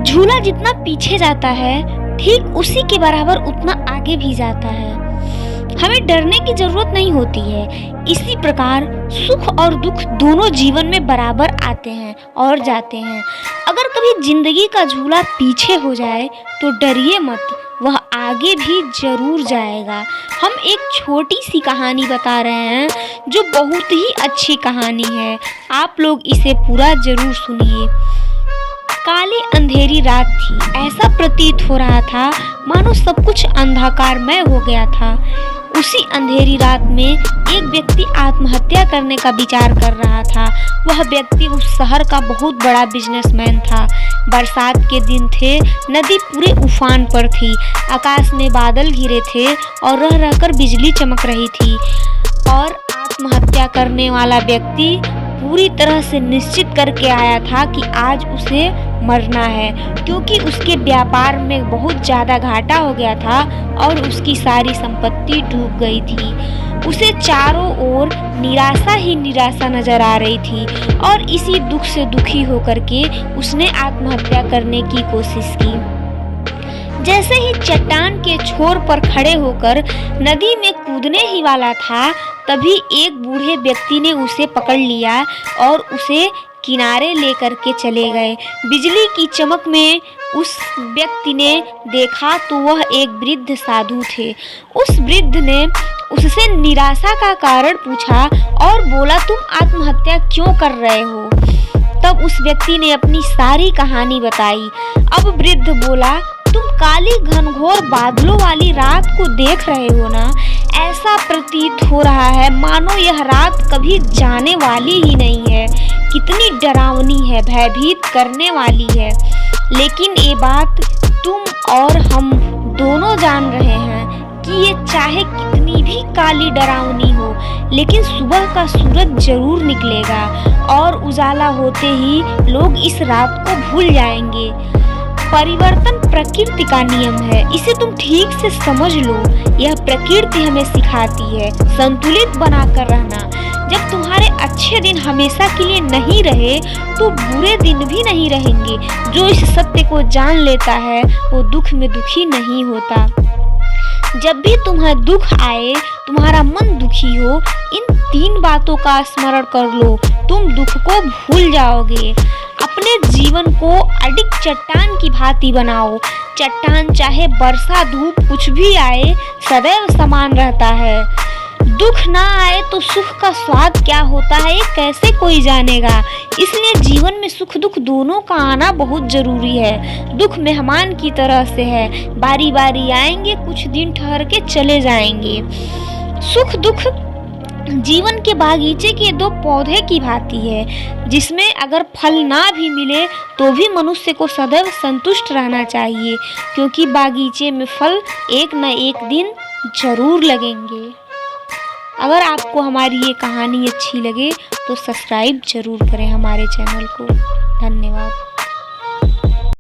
झूला जितना पीछे जाता है ठीक उसी के बराबर उतना आगे भी जाता है। हमें डरने की जरूरत नहीं होती है। इसी प्रकार सुख और दुख दोनों जीवन में बराबर आते हैं और जाते हैं। अगर कभी जिंदगी का झूला पीछे हो जाए तो डरिए मत, वह आगे भी जरूर जाएगा। हम एक छोटी सी कहानी बता रहे हैं जो बहुत ही अच्छी कहानी है, आप लोग इसे पूरा जरूर सुनिए। काली अंधेरी रात थी। ऐसा प्रतीत हो रहा था मानो सब कुछ अंधकारमय हो गया था। उसी अंधेरी रात में एक व्यक्ति आत्महत्या करने का विचार कर रहा था। वह व्यक्ति उस शहर का बहुत बड़ा बिजनेसमैन था। बरसात के दिन थे, नदी पूरे उफान पर थी, आकाश में बादल घिरे थे और रह रहकर बिजली चमक रही थी। और आत्महत्या करने वाला व्यक्ति पूरी तरह से निश्चित करके आया था कि आज उसे मरना है, क्योंकि उसके व्यापार में बहुत ज़्यादा घाटा हो गया था और उसकी सारी संपत्ति डूब गई थी। उसे चारों ओर निराशा ही निराशा नजर आ रही थी और इसी दुख से दुखी होकर के उसने आत्महत्या करने की कोशिश की। जैसे ही चट्टान के छोर पर खड़े होकर नदी में कूदने ही वाला था, तभी एक बूढ़े व्यक्ति ने उसे पकड़ लिया और उसे किनारे लेकर के चले गए। बिजली की चमक में उस व्यक्ति ने देखा तो वह एक वृद्ध साधु थे। उस वृद्ध ने उससे निराशा का कारण पूछा और बोला, तुम आत्महत्या क्यों कर रहे हो? तब उस व्यक्ति ने अपनी सारी कहानी बताई। अब वृद्ध बोला, तुम काली घनघोर बादलों वाली रात को देख रहे हो ना? ऐसा प्रतीत हो रहा है मानो यह रात कभी जाने वाली ही नहीं है। कितनी डरावनी है, भयभीत करने वाली है। लेकिन ये बात तुम और हम दोनों जान रहे हैं कि ये चाहे कितनी भी काली डरावनी हो, लेकिन सुबह का सूरज जरूर निकलेगा और उजाला होते ही लोग इस रात को भूल जाएंगे। परिवर्तन प्रकृति का नियम है, इसे तुम ठीक से समझ लो। यह प्रकृति हमें सिखाती है संतुलित बनाकर रहना। जब तुम्हारे अच्छे दिन हमेशा के लिए नहीं रहे तो बुरे दिन भी नहीं रहेंगे। जो इस सत्य को जान लेता है वो दुख में दुखी नहीं होता। जब भी तुम्हें दुख आए, तुम्हारा मन दुखी हो, इन 3 बातों का स्मरण कर लो, तुम दुख को भूल जाओगे। अपने जीवन को अडिग चट्टान की भांति बनाओ। चट्टान चाहे वर्षा धूप कुछ भी आए सदैव समान रहता है। दुख ना आए तो सुख का स्वाद क्या होता है ये कैसे कोई जानेगा। इसलिए जीवन में सुख दुख दोनों का आना बहुत जरूरी है। दुख मेहमान की तरह से है, बारी बारी आएंगे, कुछ दिन ठहर के चले जाएंगे। सुख दुख जीवन के बागीचे के 2 पौधे की भांति है, जिसमें अगर फल ना भी मिले तो भी मनुष्य को सदैव संतुष्ट रहना चाहिए, क्योंकि बागीचे में फल एक न एक दिन जरूर लगेंगे। अगर आपको हमारी ये कहानी अच्छी लगे तो सब्सक्राइब जरूर करें हमारे चैनल को। धन्यवाद।